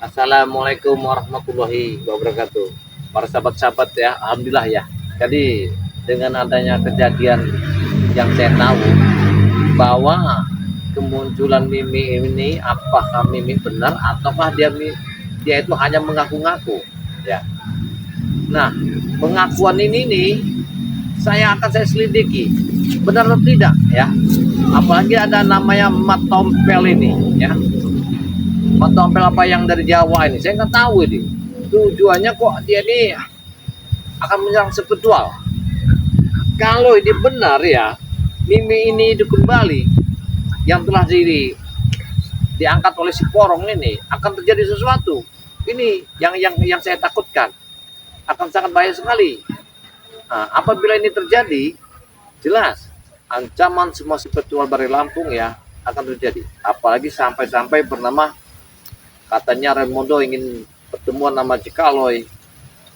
Assalamualaikum warahmatullahi wabarakatuh. Para sahabat-sahabat ya, alhamdulillah ya. Jadi dengan adanya kejadian yang saya tahu bahwa kemunculan Mimi ini, apakah Mimi benar ataukah dia itu hanya mengaku-ngaku ya. Nah, pengakuan ini nih saya selidiki benar atau tidak ya. Apalagi ada namanya Mat Tompel ini ya. Tompel apa yang dari Jawa ini, saya nggak tahu ini tujuannya kok dia ini akan menyerang spiritual. Kalau ini benar ya, Mimi ini itu kembali yang telah diangkat oleh si Porong ini, akan terjadi sesuatu. Ini yang saya takutkan, akan sangat bahaya sekali. Nah, apabila ini terjadi, jelas ancaman semua spiritual Bari Lampung ya akan terjadi. Apalagi sampai bernama katanya Remondo ingin pertemuan nama Cikaloy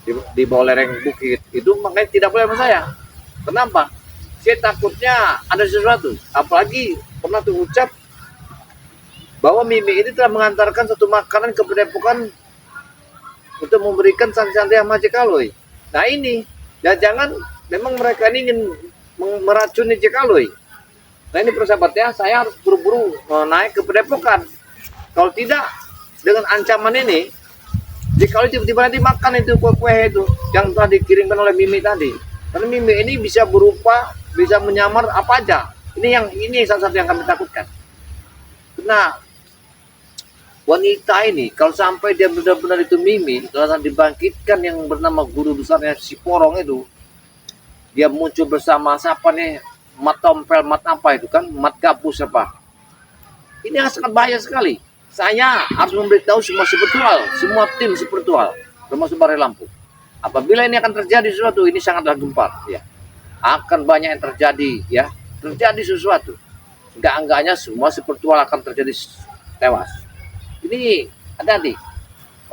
di bawah lereng bukit itu, makanya tidak boleh sama saya. Kenapa? Saya takutnya ada sesuatu. Apalagi pernah terucap bahwa Mimi ini telah mengantarkan satu makanan ke Padepokan untuk memberikan santai-santai sama Cikaloy. Nah ini, ya jangan memang mereka ini ingin meracuni Cikaloy. Nah ini persahabatnya, saya harus buru-buru naik ke Padepokan. Kalau tidak, dengan ancaman ini, jika tiba-tiba nanti makan itu kue itu yang telah dikirimkan oleh Mimi tadi, karena Mimi ini bisa berupa, bisa menyamar apa aja. Ini salah satu yang kami takutkan. Karena wanita ini kalau sampai dia benar-benar itu Mimi, telah dibangkitkan yang bernama guru besarnya si Porong itu, dia muncul bersama siapa nih, Mat Tompel, Mat apa itu kan, Mat Gapus apa. Ini sangat bahaya sekali. Saya harus memberitahu semua spiritual, semua tim spiritual, termasuk Bari Lampung. Apabila ini akan terjadi sesuatu, ini sangatlah gempar, ya. Akan banyak yang terjadi, ya. Terjadi sesuatu. Enggak-enggaknya semua spiritual akan terjadi tewas. Ini hati-hati.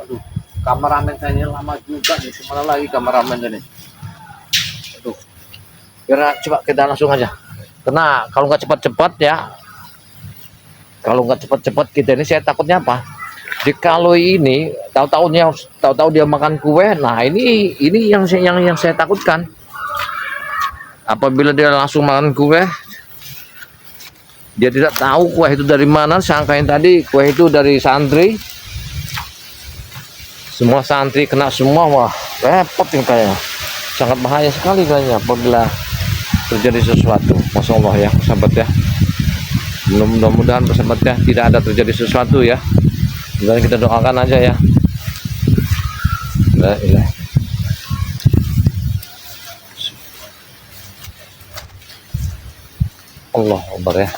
Aduh, kameramen saya ini lama juga nih. Kemana lagi kameramen ini? Aduh. Biar coba kita langsung aja. Karena kalau nggak cepat-cepat ya. Kalau nggak cepat-cepat kita ini, saya takutnya apa? Cikaloy ini tahu-tahu dia makan kue. Nah ini yang saya takutkan. Apabila dia langsung makan kue, dia tidak tahu kue itu dari mana. Sangkain tadi kue itu dari santri. Semua santri kena semua, wah repot yang kayaknya. Sangat bahaya sekali kayaknya apabila terjadi sesuatu. Masya Allah ya, sahabat ya. Mudah-mudahan persahabatnya tidak ada terjadi sesuatu ya. Dan kita doakan aja ya. La ilaha. Allah Akbar ya.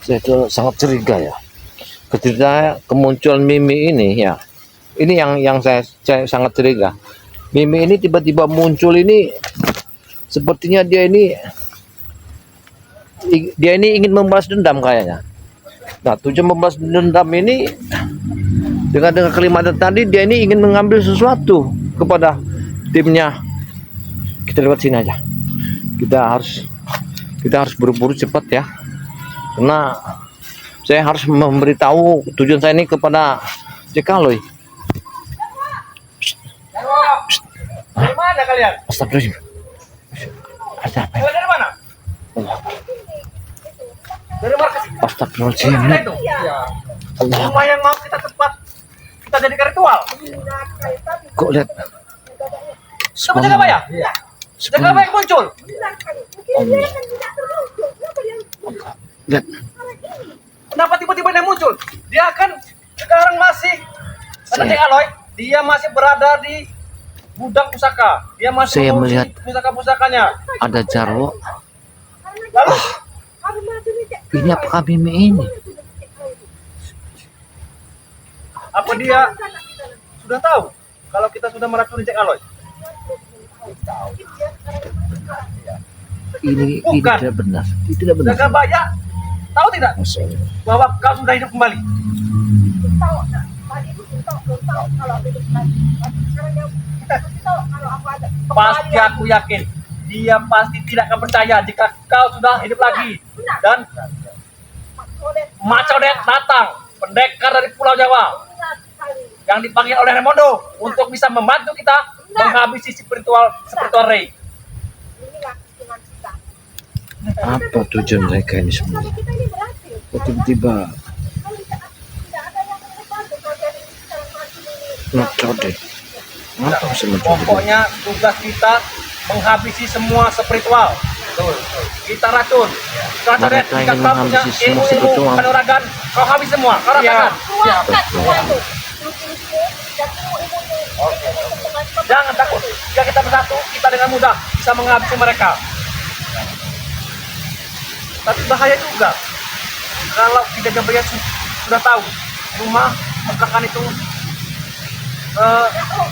Saya itu sangat curiga ya. Ketika kemunculan Mimi ini ya. Ini yang saya sangat curiga. Mimi ini tiba-tiba muncul ini, sepertinya dia ini ingin membalas dendam kayaknya. Nah, tujuan membalas dendam ini dengan kalimat tadi, dia ini ingin mengambil sesuatu kepada timnya. Kita lewat sini aja. Kita harus buru-buru cepat ya. Karena saya harus memberitahu tujuan saya ini kepada Cikaloy. Dari mana kalian? Astagfirullahaladzim. Ada apa? Dari mana? Allah. Dari markas. Astagfirullahaladzim. Allah. Rumah yang mau kita tempat kita jadikan ritual. Kok lihat? Coba jaga apa ya? Jaga apa yang muncul? Allah. Lihat. Kenapa tiba-tiba dia muncul? Dia kan sekarang masih ada Cikaloy. Dia masih berada di gudang pusaka. Dia masih Saya melihat pusaka-pusakanya. ada jarwo. Lalu Ini apakah Mimi ini? apa dia sudah tahu kalau kita sudah meracuni Cikaloy? Ini Bukan. tidak benar. Ini tidak benar. Jagabaya tahu tidak Masya Allah. bahwa kau sudah hidup kembali? Pasti aku yakin dia pasti tidak akan percaya jika kau sudah hidup lagi. Dan Mak Codet datang, pendekar dari Pulau Jawa. yang dipanggil oleh Raimondo untuk bisa membantu kita menghabisi spiritual Ray. Inilah hitungan kita. Apa tujuan mereka ini semua? Kalau kita ini berhasil. Kok tiba-tiba Kalau tidak ada yang membantu kalian ini sekarang maju ini. ngecodek? Apa sih mencuri? Pokoknya tugas kita menghabisi semua spiritual. Kita racun. Coret, Mereka jika ingin kau punya menghabisi semua ilmu-ilmu spiritual. kanuragan, kau habis semua. Kau rasakan. Keluarkan semua itu. Ilmu-ilmu dan ilmu-ilmu. Jangan takut. Jika kita bersatu, kita dengan mudah bisa menghabisi mereka. Tapi bahaya juga. Kalau kita Jabaya sudah tahu rumah kontrakan itu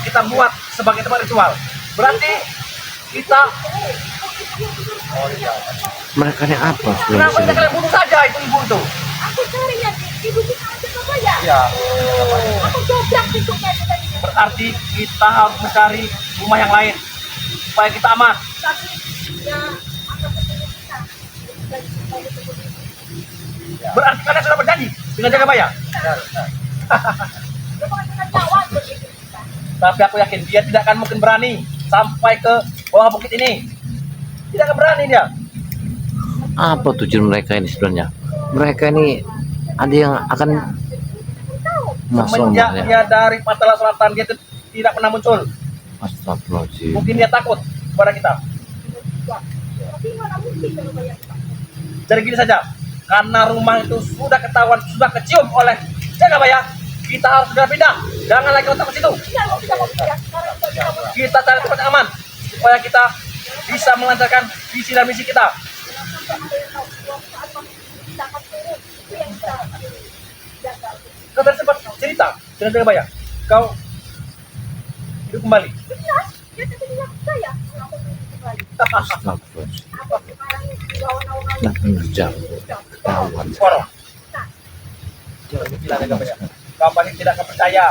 kita buat sebagai tempat ritual. Berarti kita Mereka ini apa kenapa sebenarnya? tidak kalian bunuh saja itu ibu itu? Aku carinya di bukit aja apa ya? Ya. Aku dobrak pintunya itu tadi. Berarti kita harus mencari rumah yang lain supaya kita aman. Tapi ya akan ketemu kita. Dan supaya seperti itu. Berarti kalian sudah berjanji dengan Jagabaya. Bukan dengan nyawa begitu kita. Tapi aku yakin dia tidak akan mungkin berani sampai ke bawah bukit ini. Tidak akan berani dia. Apa tujuan mereka ini sebenarnya? Mereka ini ada yang akan masuk Semenjak ya? dia dari Patala Selatan dia tidak pernah muncul. Astagfirullahaladzim. Mungkin dia takut kepada kita. Tapi mana mungkin kalau banyak kita. Jadi gini saja, karena rumah itu sudah ketahuan, sudah kecium oleh Jagabaya, kita harus segera pindah. Jangan lagi otak ke situ. Ya, kita mau pindah sekarang kita mau Kita cari tempat yang aman supaya kita bisa melancarkan visi dan misi kita. sampai ada yang tahu suatu saat pasti kita akan turun. Itu yang kita jaga. Kau tadi sempat cerita dengan Jagabaya, kau hidup kembali. Jelas, dia tadi bilang saya aku turun kembali. Astagfirullahaladzim. Apa sekarang lawan naungan Nah, pengerjaan. Kawan. Porong. Gila Jagabaya. Kau pasti tidak akan percaya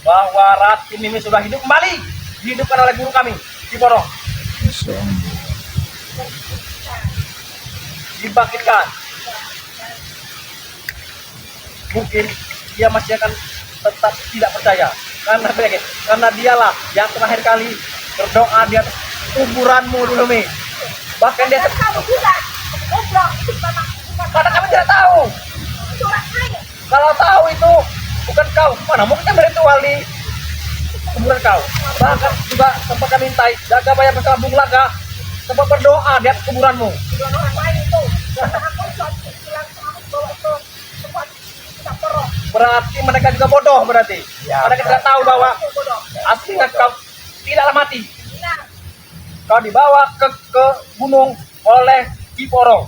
bahwa Rati Mimi sudah hidup kembali, dihidupkan oleh guru kami di Porong, dibangkitkan. Mungkin dia masih akan tetap tidak percaya karena dialah yang terakhir kali berdoa di atas kuburanmu dulu Mi. Bahkan dia dan kamu juga goblok itu memang bukan karena kami tidak tahu. surat saya. Kalau tahu itu bukan kau, mana mungkin kan beritual di kuburan kau. Bahkan juga sempat kami mintai Jagabaya bersama Bung Laga sempat berdoa di atas kuburanmu. Bukan orang lain itu. Karena aku suatu bilang sama aku bawa itu tempat kita perok. Berarti mereka juga bodoh berarti. Mereka tidak tahu bahwa Bodoh. aslinya kau tidaklah mati. Nah, Kau dibawa ke gunung oleh Ki Porong.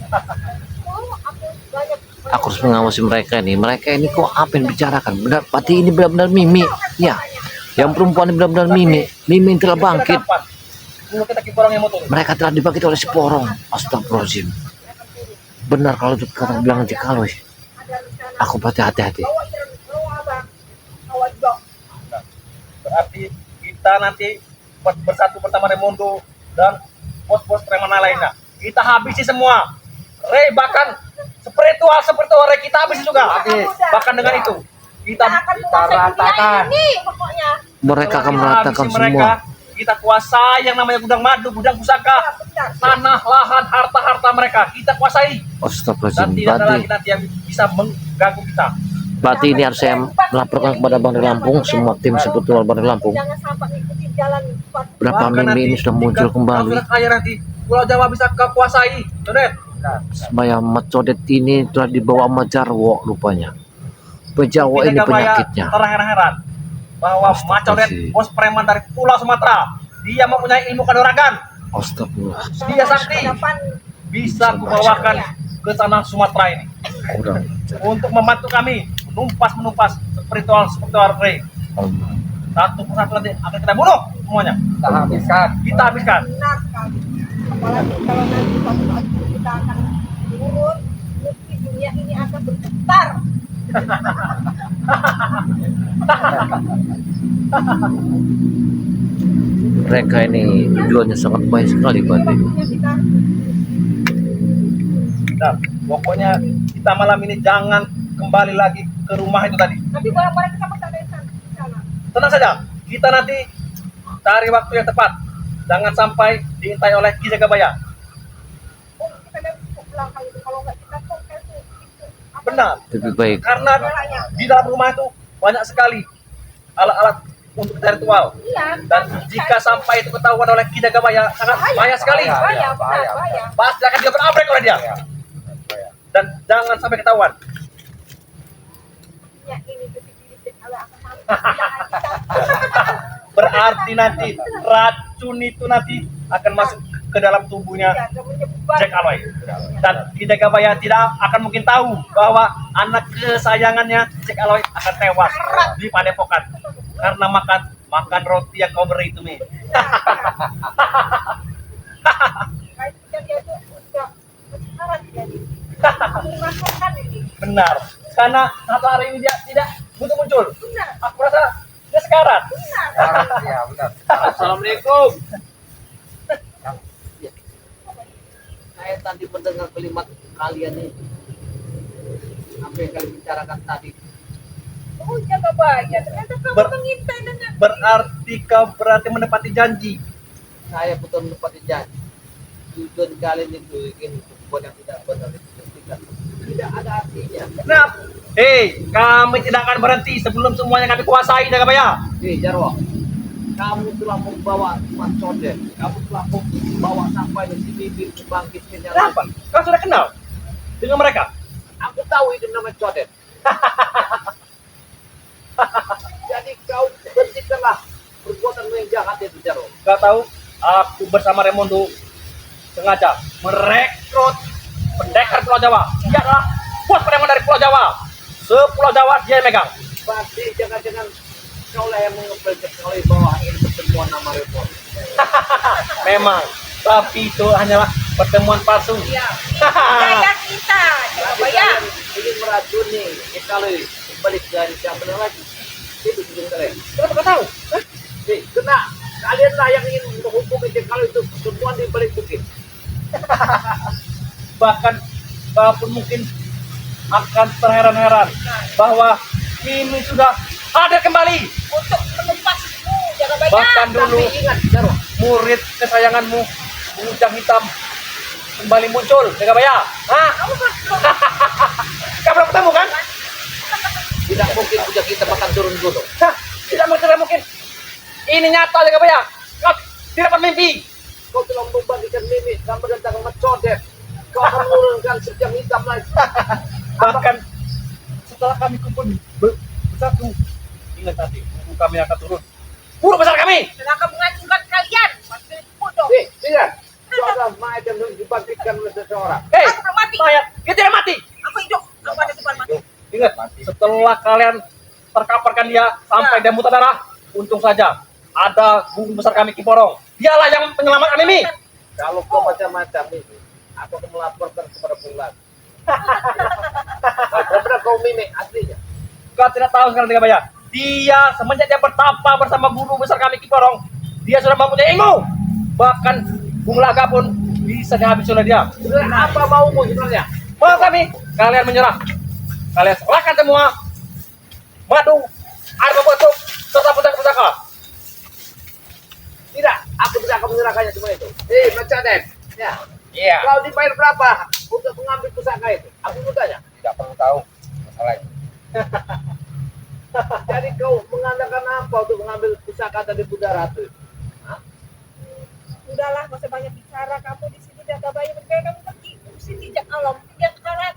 aku banyak Aku harus mengawasi mereka ini. Mereka ini kok apa yang dibicarakan? Benar, berarti ini benar-benar Mimi. Ya, yang perempuan ini benar-benar Mimi. Mimi yang telah bangkit. Dulu kita Ki Porong yang mau turun. Mereka telah dibangkit oleh si Porong. Astagfirullahaladzim. Benar kalau itu kata bilang Jekaloy. ada rencana Aku berarti hati-hati. bawa Iren, bawa abang, bawa Jok. Berarti kita nanti bersatu bersama Raimondo dan bos-bos preman lainnya. Kita habisi semua. Ray bahkan spiritual Ray kita habisi juga. Bahkan dengan itu kita akan menguasai dunia ini pokoknya. Mereka akan kita meratakan habisi mereka. semua. Kita kuasai yang namanya gudang madu, gudang pusaka, Benar. tanah, lahan, harta-harta mereka. Kita kuasai. Dan Astagfirullahaladzim. tidak ada lagi Berarti, nanti yang bisa mengganggu kita. berarti ini harus saya melaporkan kepada Bang di Lampung. Semua tim sebetulnya Bang di Lampung. Jangan sampai ngikutin jalan Berapa Bahkan Mimi nanti ini sudah muncul jika kembali. kau sudah kaya nanti, Pulau Jawa bisa kau kuasai. Sodet. Supaya Macodet ini telah dibawa sama Jarwo rupanya. Pejawa ini penyakitnya. Terheran-heran bahwa Macodet, Astagfirullahaladzim. bos preman dari Pulau Sumatera, dia mempunyai ilmu kanuragan, Astagfirullah. dia sakti, depan bisa kubawakan ke tanah Sumatera ini Kurang. untuk membantu kami menumpas spiritual Ray. Satu persatu nanti akan kita bunuh semuanya. Kita habiskan. benar sekali. Apalagi kalau nanti suatu saat kita akan turun, mesti dunia ini akan bergetar. Mereka ini tujuannya sangat baik sekali berarti. Dunia kita Nah, pokoknya kita malam ini jangan kembali lagi ke rumah itu tadi. Tapi barang-barang kita masih ada di sana. Tenang saja, kita nanti cari waktu yang tepat. Jangan sampai diintai oleh Ki Jagabaya. Oh, kita lihat pulang kali itu. Kalau nggak kita kok itu apa? Benar. Lebih baik. Karena di dalam rumah itu banyak sekali alat-alat untuk ritual. Iya. Dan jika sampai itu ketahuan oleh Ki Jagabaya, sangat bahaya sekali. Bahaya, benar, bahaya. Pasti akan dia berabrek oleh dia. Dan jangan sampai ketahuan. Ya ini titik-titik kalau akan mampu. Berarti nanti racun itu nanti akan masuk ke dalam tubuhnya Ya, nggak menyebar. Jack Aloy. Dan Ki Jagabaya tidak akan mungkin tahu bahwa anak kesayangannya Jack Aloy akan tewas di padepokan karena makan roti yang kau beri itu, Mi. Kayak kita dia tuh udah sekarat jadi. Kamu rasakan ini. Benar. Karena satu hari ini dia tidak muncul. Benar, Aku rasa dia sekarat. benar. Ya benar. Assalamualaikum. Saya tadi mendengar kalimat kalian ini. Apa yang kalian bicarakan tadi? Oh, Jagabaya. Ternyata kamu Ber- mengintai dengan Berarti kau berarti menepati janji. Saya betul menepati janji. Tujuan kalian itu ingin buat yang tidak benar itu tidak ada artinya. Kenapa? Hei, kami tidak akan berhenti sebelum semuanya kami kuasai, Jagabaya. Hei Jarwo, kamu telah membawa Mas Codet, kamu telah membawa sampai di bibir membangkitkan yang Kenapa? Kau sudah kenal dengan mereka? Aku tahu itu namanya Codet. Jadi kau hentikanlah perbuatan yang jahat itu Jarwo. Kau tahu, aku bersama Raimondo sengaja merekrut pendekar Pulau Jawa. Dia adalah bos preman dari Pulau Jawa. Sepulau Jawa dia yang megang. Pasti jangan-jangan kau lah yang mengambil oleh bawah ini pertemuan nama repot. Memang, tapi itu hanyalah pertemuan palsu. Iya. Jaga kita, Jagabaya. Ingin meracuni kita balik dari jam benar lagi. Itu tujuan kalian. Kenapa kau tahu? Hah? Hei, kena kalian lah yang ingin menghubungi kalau itu semua di balik bukit. Bahkan kau pun mungkin akan terheran-heran bahwa ini sudah ada kembali. Untuk menempatmu, Jagabaya. Bahkan dulu Tapi ingat, Jarwo, murid kesayanganmu Ujang Hitam kembali muncul, Jagabaya. Hah? Kamu Kau belum ketemu kan? tidak mungkin punya kita makan turun gunung. Hah? Tidak mungkin. Ini nyata, Jagabaya. Kau tidak bermimpi. Kau telah membagikan mimik dan mendatangkan Codet. Kau akan menurunkan sejam hitam lagi. Bahkan setelah kami kumpul bersatu, ingat nanti guru kami akan turun. Guru besar kami. akan mengacungkan kalian. Pasti bodoh. Hei, tidak. Kau adalah mayat yang dibangkitkan oleh seseorang. Hei, Aku belum mati. mayat, dia tidak mati. Aku hidup. Aku ada depan mati. Ingat, setelah kalian terkaparkan dia sampai dia muntah darah, untung saja ada guru besar kami Kiporong. Dialah yang menyelamatkan ini. Kalau kau macam-macam ini, aku akan melaporkan kepada Pulang. Benar kau mimik aslinya. Kau tidak tahu sekarang Jagabaya. Dia semenjak dia bertapa bersama guru besar kami Kiporong, dia sudah mempunyai ilmu. Bahkan Bung Laga pun bisa dihabisi oleh dia. Sebenarnya apa maumu sebenarnya? Mau kami, kalian menyerah. Kalian serahkan semua madu, air pembentuk, serta pusaka-pusaka. Tidak, aku tidak akan menyerahkannya semua itu. Hei, Codet. Ya. Iya. Kau dibayar berapa untuk mengambil pusaka itu? Aku mau tanya. Tidak perlu tahu masalahnya. Jadi kau mengandalkan apa untuk mengambil pusaka tadi Buddha Ratu? Hah? Udahlah, nggak usah banyak bicara. Kamu di sini Jagabaya. Berkaya kamu pergi. Sini jak alam. Dia sekarang.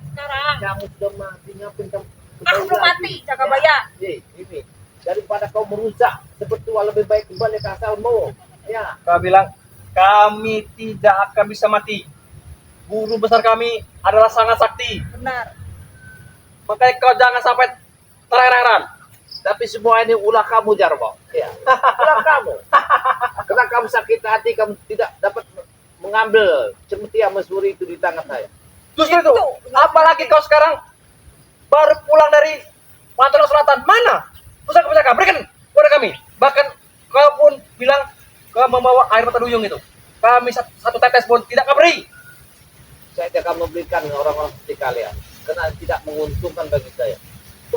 Kamu sudah mati, ngapain kamu? Aku belum mati, Jagabaya. Hei, ini daripada kau merusak seperti lebih baik kembali ke asalmu. Ya. Kau bilang, kami tidak akan bisa mati. Guru besar kami adalah sangat sakti. Benar. Makanya kau jangan sampai terheran-heran. Tapi semua ini ulah kamu, Jarwo. Ya. Ulah kamu. Karena kamu sakit hati, kamu tidak dapat mengambil cemetiah mesuri itu di tangan saya. Justru itu. Apalagi kau sekarang baru pulang dari Pantai Selatan. Mana pusaka-pusaka? Berikan kepada kami. Bahkan kau pun bilang kau membawa air mata duyung itu. Kami satu tetes pun tidak kau beri. Saya tidak akan memberikan orang-orang seperti kalian. Karena tidak menguntungkan bagi saya.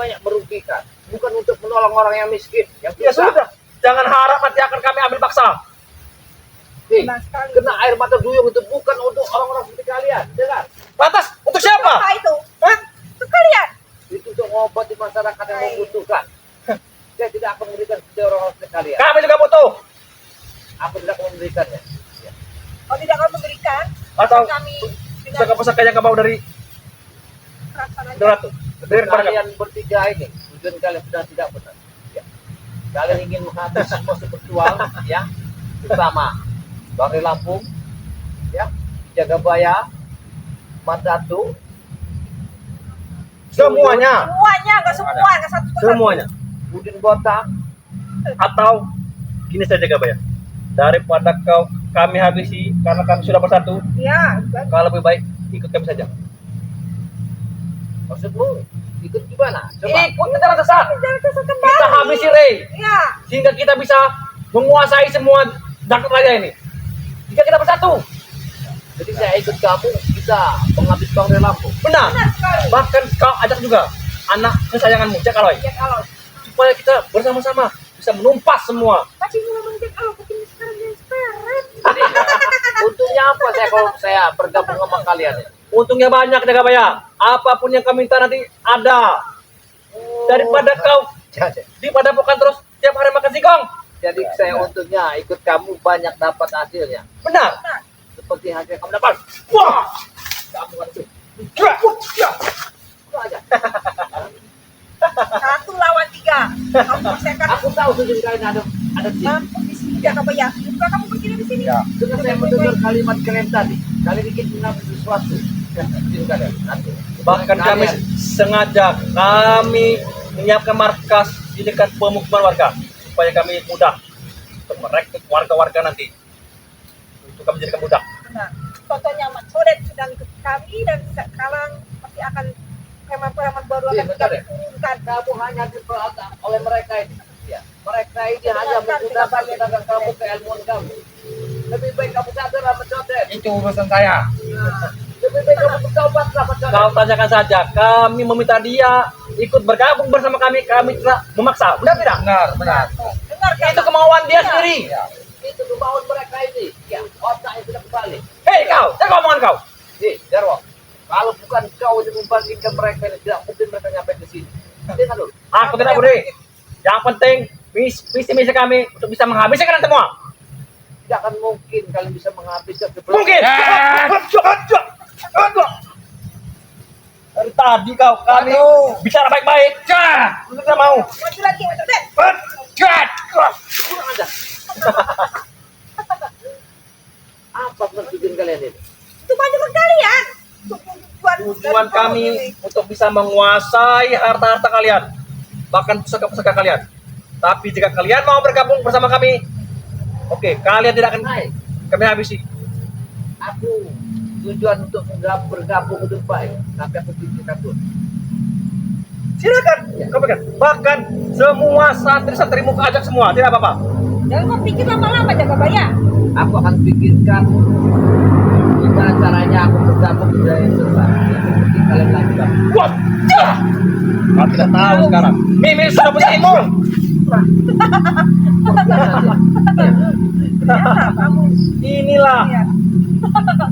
banyak merugikan, bukan untuk menolong orang yang miskin, yang Ya susah. sudah, jangan harap nanti akan kami ambil paksa. Nih, Benar sekali. kena air mata duyung itu bukan untuk orang-orang seperti kalian, dengar? Lantas, untuk siapa? Apa itu? Hah? Itu kalian. Itu untuk mengobati masyarakat yang Baik. membutuhkan. Saya tidak akan memberikan kepada orang-orang seperti kalian. Kami juga butuh. Aku tidak akan memberikannya. Kalau tidak kau memberikan, Atau kami dengan pusaka-pusaka yang kau bawa dari kerasan aja. Doratu. Beri kepada kami. Kalian bertiga ini, tujuan kalian sudah tidak benar. Ya. Kalian ingin menghabis semua spiritual, ya, bersama Bang Lampung, ya, Jagabaya, Matatu, Semuanya. Semuanya, nggak semua, nggak satu persatu. Semuanya. Udin Botak, Atau gini saja Gabaya. Daripada kami habisi karena kami sudah bersatu, Ya, kan. kalau lebih baik ikut kami saja. maksudmu ikut gimana? Coba. Ikut ke jalan sesat. Jangan kesel kembali. Kita habisi Rey Ya, sehingga kita bisa menguasai semua Jagat Raya ini. Jika kita bersatu, Jadi saya ikut kamu, kita menghabis Bang Lampung. benar. benar sekali. Bahkan kau ajak juga anak kesayanganmu, Jack Aloy, Ya kalau supaya kita bersama-sama bisa menumpas semua. pasti ngomong Jack Aloy, tapi ini sekarang dia sekarang. Jadi, untungnya apa saya kalau saya bergabung sama kalian? Ya? Untungnya banyak Jagabaya. Apapun yang kau minta nanti ada. Daripada kau di padepokan terus tiap hari makan singkong. Jadi saya untungnya ikut kamu banyak dapat hasilnya. Benar. Seperti hasil yang kamu dapat. Wah. Kamu kan itu. Itu aja. Satu lawan 3. Kamu pasti akan Aku tahu tujuan kalian ada di sini. mampu di sini ya kamu ya. Bukan kamu berdiri di sini. Ya. Dengan saya mendengar kalimat keren tadi. Kalian ingin mengambil sesuatu. Tujuan kalian. Nanti. Bahkan kami sengaja menyiapkan markas di dekat pemukiman warga supaya kami mudah untuk merekrut warga-warga nanti untuk kami jadikan budak. Benar. Contohnya Mat Sodet sudah ikut kami dan sekarang pasti akan preman-preman baru Iya, akan benar kita ya. turunkan. Kamu hanya diperhatikan oleh mereka ini. Ya. Mereka ini hanya Benar, menggunakan tidak tenaga kamu, keilmuan kamu. Lebih baik kamu sadar apa Codet. Itu urusan saya. Lebih baik kamu bertobat lah Codet. Kau tanyakan saja, kami meminta dia ikut bergabung bersama kami tidak memaksa. Benar tidak? Benar. Dengar kan? Itu kemauan dia sendiri. Itu kemauan mereka ini. Ya, otaknya sudah kembali. Hei kau, jangan omongan kau. Nih, Jarwo. Kalau bukan kau yang membangkitkan mereka ini, tidak mungkin mereka nyampe ke sini. Dengar dulu. Aku tidak peduli. Yang penting visi misi kami untuk bisa menghabisi kalian semua. Tidak akan mungkin kalian bisa menghabiskan sebelum. Mungkin. Dari tadi kami bicara baik-baik. Lu tidak mau. Maju lagi, Mat Sodet. Kurang aja. Apa tujuan kalian ini? Itu maju ke kalian. Tujuan kami untuk bisa menguasai harta-harta kalian, bahkan pusaka-pusaka kalian. Tapi jika kalian mau bergabung bersama kami, oke, kalian tidak akan Hai, kami habisi. aku tujuan untuk bergabung itu baik, tapi aku pikirkan dulu. Silakan, kau pikir. Bahkan semua santri-santrimu ajak semua, tidak apa-apa. Jangan kau pikir lama-lama jaga bayar. Aku akan pikirkan gimana caranya aku bergabung dari sesat. Seperti kalian lakukan. Wah, kau tidak tahu sekarang. Mimi sudah punya ilmu. Ternyata kamu. Inilah Ya.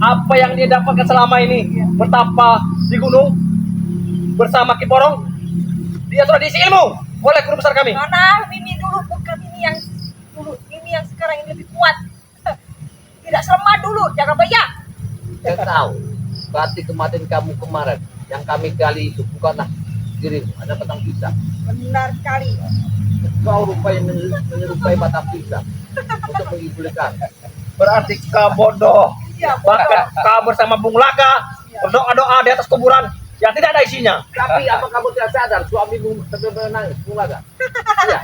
apa yang dia dapatkan selama ini. Betapa di gunung bersama Kiporong, dia sudah diisi ilmu oleh guru besar kami. Nona, Mimi dulu bukan Mimi yang dulu, Mimi yang sekarang ini lebih kuat. Tidak selemah dulu, jaga bayar. Saya tahu. Berarti kematian kamu kemarin yang kami gali itu bukanlah dirimu, ada batang pisang. Benar sekali. Kau rupanya menyerupai batang pisang untuk mengibulikan. Berarti kau bodoh. Iya, Bahkan kau bersama Bung Laka berdoa-doa di atas kuburan yang tidak ada isinya. Tapi apa kamu tidak sadar suamimu sedang menangis, Laga? Iya.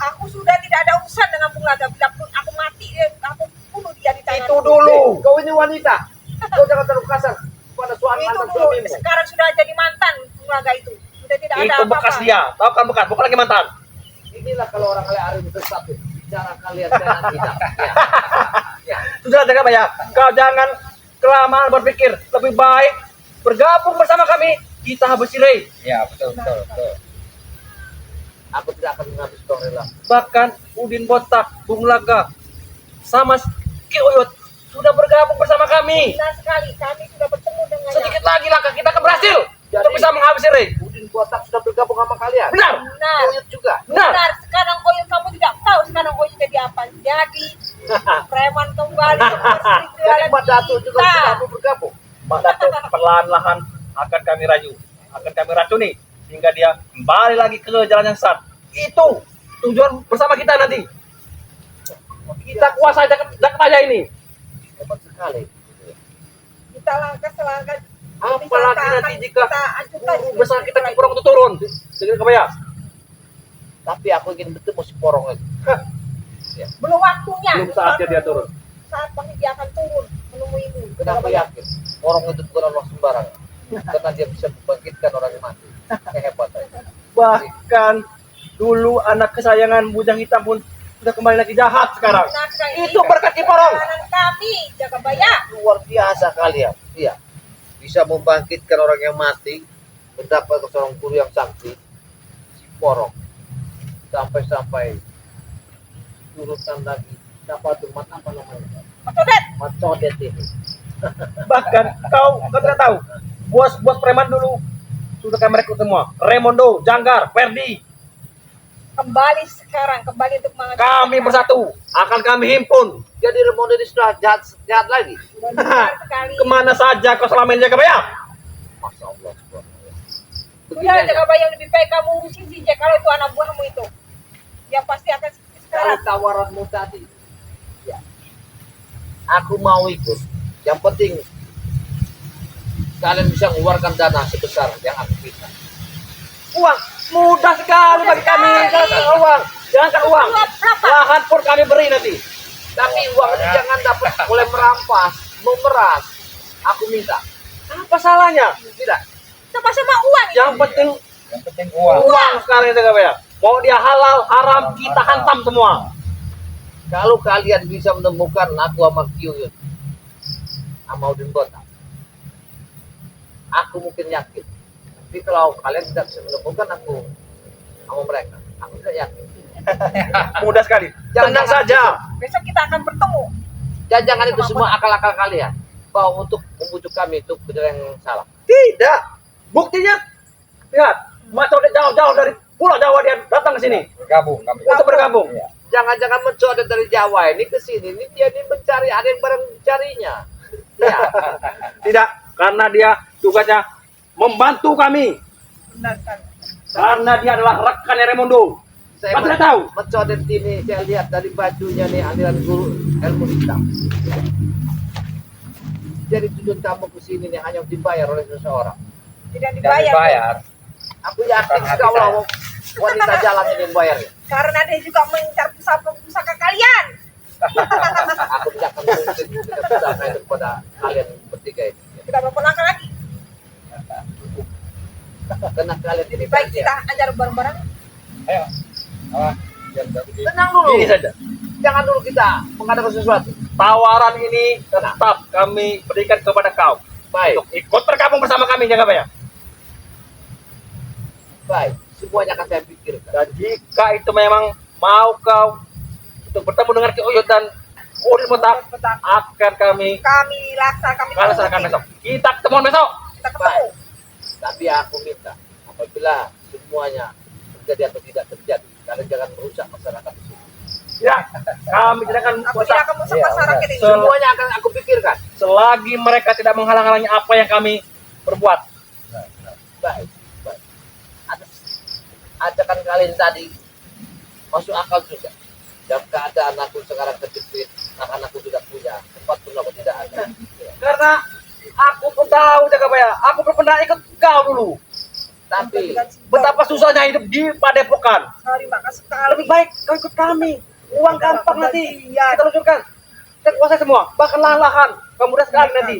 Aku sudah tidak ada urusan dengan Bung Laga. Bila pun aku mati, aku bunuh dia di tangan. Itu dulu. Kau ini wanita. Kau jangan terlalu kasar pada suami Itu mantan dulu. suamimu. Sekarang sudah jadi mantan Bung Laga itu. Sudah tidak ada Itu bekas dia. Tahu kan bekas, bukan lagi mantan. Inilah kalau orang kalian arim sesat. Cara kalian jangan tidak. Ya. Ya. Sudah jaga bayar. Kau jangan kelamaan berpikir. Lebih baik bergabung bersama kami. Kita habisi Rey. Iya, betul. Aku tidak akan menghabis kau rela. Bahkan Udin Botak, Bung Laga, sama Ki Uyut sudah bergabung bersama kami. Benar sekali, kami sudah bertemu dengan Sedikit lagi langkah kita akan berhasil Jadi- untuk bisa menghabisi Rey. Udin Botak sudah bergabung sama kalian. Benar. benar. Uyut juga. Benar. Benar, sekarang Oyun kamu tidak tahu sekarang Oyun jadi apa. Jadi preman kembali ke Jadi Mbak Datu juga kita. sudah mau bergabung. Mbak Datuk perlahan-lahan akan kami rayu, akan kami racuni hingga dia kembali lagi ke jalan yang sesat. Itu tujuan bersama kita nanti. Kita kuasai Jakarta Raya ini. Hebat sekali. Kita langkah selangkah. Apalagi nanti jika kita ajukan guru besar kita Ki Porong itu turun. Dengan kebaya. Tapi aku ingin bertemu si Porong itu. Belum waktunya. Belum saatnya dia turun. Saat pasti dia akan turun menemuimu. Kenapa yakin? Porong itu bukan orang sembarangan. Karena dia bisa membangkitkan orang yang mati. Kehebatan. Bahkan dulu anak kesayangan Bujang Hitam pun sudah kembali lagi jahat sekarang. Benar sekali. Itu berkat Ki Porong. Perjalanan kami, Jagabaya. Luar biasa kalian. Iya. Bisa membangkitkan orang yang mati, mendapat seorang guru yang sakti, si Porong. Sampai-sampai turunkan lagi. Siapa tuh apa namanya? Mas Odet, Macodet ini. Bahkan kau tidak tahu, bos preman dulu sudah kami rekrut semua. Raimondo, Janggar, Ferdi, kembali sekarang, kembali untuk mengajak. kami bersatu, akan kami himpun. Jadi Remondo ini sudah jahat lagi. Benar sekali. Kemana saja kau selama ini jaga bayar. Masya Allah. Subhanallah. Sudah Jagabaya lebih baik kamu urusin si Jack kalau itu anak buahmu itu. Dia pasti akan Kalau sekarang. tawaranmu tadi, ya, aku mau ikut. Yang penting kalian bisa mengeluarkan dana sebesar yang aku minta. Uang mudah sekali bagi kami. Jangan uang, jangan uang. Berapa? Lahan pun kami beri nanti. Tapi uang itu jangan dapat oleh merampas, memeras. Aku minta. Apa salahnya? Tidak. Sama-sama uang. Yang penting uang sekali jaga bayar. Mau dia halal, haram, kita hantam semua. Kalau kalian bisa menemukan aku sama Kyuyun, sama Udin Botak, aku mungkin yakin. Tapi kalau kalian tidak bisa menemukan aku sama mereka, aku tidak yakin. Mudah sekali. Tenang saja. Besok kita akan bertemu. Jangan itu semua akal-akal kalian. Bahwa untuk membujuk kami itu benar yang salah. Tidak. Buktinya, lihat, Macodet jauh-jauh dari Pulau Jawa dia datang ke sini Bergabung kami. untuk bergabung. Jangan-jangan mencodet dari Jawa ini ke sini. Ini dia ini mencari, ada yang bareng mencarinya. Ya. Tidak, karena dia tugasnya membantu kami. Benar sekali. Karena dia adalah rekannya Raimondo. Saya Kau tidak tahu? mencodet ini saya lihat dari bajunya nih aliran guru ilmu hitam. Jadi tujuan kamu ke sini nih hanya dibayar oleh seseorang. Tidak Tidak dibayar. dibayar. Aku yakin Bukan hati kalau wanita jalan ini yang bayarnya. Karena dia juga mengincar pusaka kalian. Aku tidak akan mungkin kita itu kepada kalian bertiga ini. Kita berapa langkah lagi? Karena kalian ini Baik kita ajar bareng-bareng. Ayo. Awas. Biar nggak begini. tenang dulu. Ini saja. Jangan dulu kita mengadakan sesuatu. Tawaran ini tetap kami berikan kepada kau. Baik, Untuk ikut bergabung bersama kami, jaga bayar. baik. Semuanya akan saya pikirkan. Dan jika itu memang mau kau untuk bertemu dengan Ki Uyut dan Udin Botak, akan kami Kami laksanakan besok. Kita ketemuan besok. Kita ketemu. Tapi aku minta apabila semuanya terjadi atau tidak terjadi, kalian jangan merusak masyarakat di sini. Ya, kami tidak akan Aku tidak akan merusak Iya, masyarakat ini. Semuanya akan aku pikirkan. selagi mereka tidak menghalang-halangi apa yang kami perbuat. Baik, baik. Ajakan kalian tadi masuk akal juga. Dalam keadaan aku sekarang terjepit, anak-anakku tidak punya, tempat pun aku tidak ada. Ya. Karena aku pun tahu jaga bayar. Aku belum pernah ikut kau dulu. Tapi Betapa susahnya hidup di Padepokan. Terima kasih sekali. Lebih baik kau ikut kami. Uang gampang nanti. Iya. Kita luncurkan. Kita kuasai semua. Bahkan lahan-lahan. Kamu mudah sekali nanti.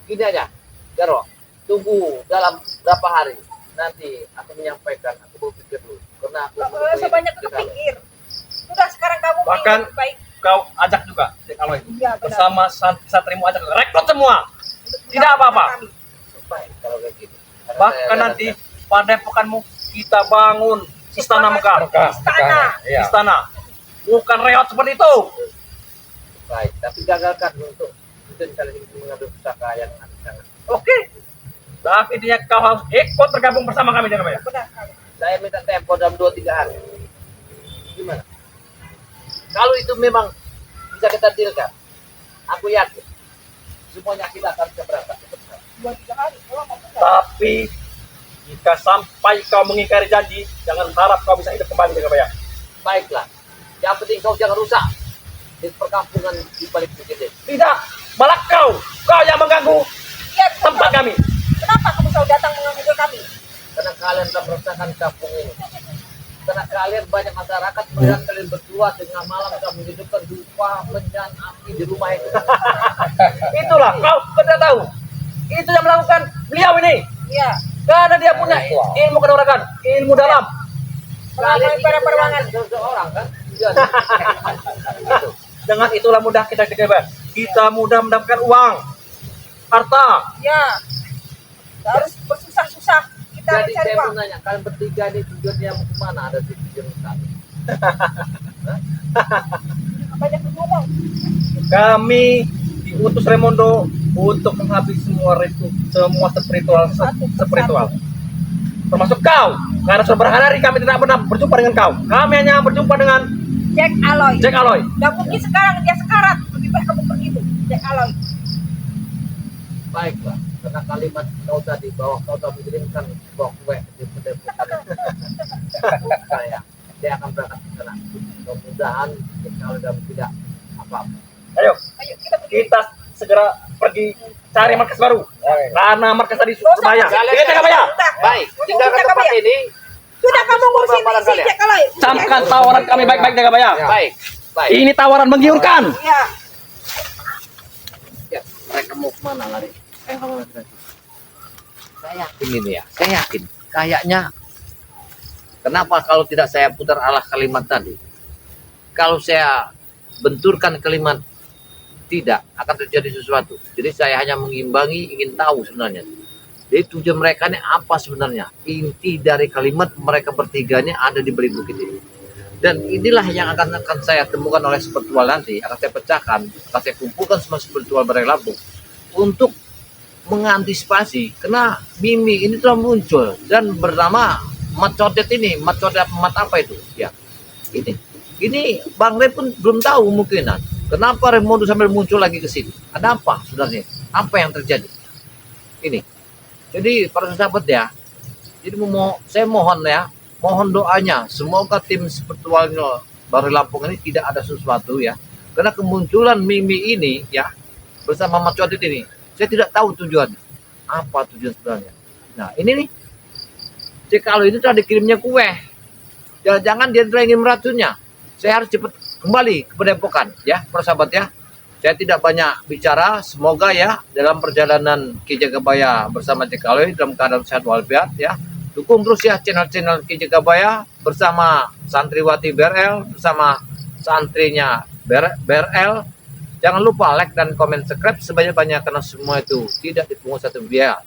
gini aja, Jarwo, tunggu dalam berapa hari. Nanti aku menyampaikan, aku berpikir dulu. Karena aku Gak boleh sebanyak kepikir. Sudah sekarang kamu Bahkan- lebih baik. Kau ajak juga Cek Aloy. Iya, benar. Bersama Satrimu ajak. Rekrut semua. Tidak apa-apa. Kami. baik kalau kayak gitu. Karena Bahkan saya- nanti Padepokanmu kita bangun istana Mekah. Istana. Iya. Istana. Bukan reot seperti itu. Baik, tapi gagalkan untuk kali ini mengambil pusaka yang sangat. Oke. Tapi intinya kau harus ikut bergabung bersama kami Jagabaya. Benar sekali. Saya minta tempo dalam 2-3 hari. Gimana? Kalau itu memang bisa kita dealkan, aku yakin semuanya kita akan bisa berangkat. 2-3 hari. Oh, benar. Tapi jika sampai kau mengingkari janji, jangan harap kau bisa hidup kembali Jagabaya. Baiklah, yang penting kau jangan rusak di perkampungan di balik bukit ini. Tidak, malah kau yang mengganggu Iya, tempat kami. kenapa kamu selalu datang mengganggu kami? Karena kalian telah meresahkan kampung ini. Karena kalian banyak masyarakat melihat kalian berdua tengah malam sudah menghidupkan dupa, menyan, api di rumah itu. Itulah kau tidak tahu. Itu yang melakukan beliau ini. Iya. Karena dia punya ilmu kedokteran, ilmu dalam. Kalian Mengalami pada perwangan. seseorang kan? Iya. Itu. Dengan itulah mudah kita Jagabaya. Kita mudah mendapatkan uang, harta. Ya. Nggak harus bersusah-susah kita Jadi mencari saya uang. mau nanya, kalian bertiga ini tujuannya mau kemana? Ada di tujuan utama. Banyak ngomong. Kami diutus Raimondo untuk menghabisi semua spiritual. Termasuk kau. Karena sudah berhari kami tidak pernah berjumpa dengan kau. Kami hanya berjumpa dengan Jack Aloy. Jack Aloy. Gak mungkin sekarang dia sekarat. Lebih baik kamu pergi tuh. Jack Aloy. Baiklah, karena kalimat kau tadi bahwa kau telah mengirimkan sebuah kue di pendepokan saya akan berangkat ke sana. Mudah-mudahan kalau tidak apa-apa. Ayo, Ayo kita pergi. kita segera pergi cari markas baru. Karena markas tadi Surabaya. Kalian- Kita Jagabaya. Baik, tinggalkan tempat ini. Sudah kamu ngurusin barang si kalian. Jack Aloy. Camkan tawaran kami baik-baik Jagabaya. Baik, baik. Ini tawaran menggiurkan. Iya. Ya, mereka mau kemana lari? Saya yakin ini ya, saya yakin. Kayaknya, kenapa kalau tidak saya putar alah kalimat tadi? Kalau saya benturkan kalimat tidak akan terjadi sesuatu. Jadi saya hanya mengimbangi, ingin tahu sebenarnya. Jadi tujuan mereka ini apa sebenarnya? Inti dari kalimat mereka bertiganya ada di balik bukit ini. Dan inilah yang akan saya temukan oleh spiritual nanti, akan saya pecahkan, akan saya kumpulkan semua spiritual berelabung untuk mengantisipasi karena Mimi ini telah muncul dan bernama Mat Codet ini. Mat Codet, mat apa itu? Ya, ini Bang Rey pun belum tahu kemungkinan. Kenapa Raimondo sampai muncul lagi ke sini? Ada apa sebenarnya? Apa yang terjadi? Ini. Jadi para sahabat ya, jadi saya mohon ya, mohon doanya semoga tim spiritual Baru Lampung ini tidak ada sesuatu ya. Karena kemunculan Mimi ini ya bersama Mat Codet ini, saya tidak tahu tujuan. Apa tujuan sebenarnya? Nah, ini nih. Jadi kalau itu telah dikirimnya kue. Jangan-jangan dia telah ingin meracunnya. Saya harus cepat kembali ke Padepokan ya, para sahabat ya. Saya tidak banyak bicara, semoga ya dalam perjalanan Ki Jagabaya bersama Jack Aloy dalam keadaan sehat walafiat ya. Dukung terus ya channel-channel Ki Jagabaya bersama santriwati BRL, bersama santrinya BRL. Jangan lupa like dan komen subscribe sebanyak-banyak karena semua itu tidak dipungut satu biaya.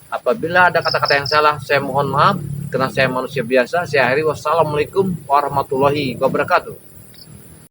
Apabila ada kata-kata yang salah, saya mohon maaf karena saya manusia biasa. Saya akhiri wassalamualaikum warahmatullahi wabarakatuh.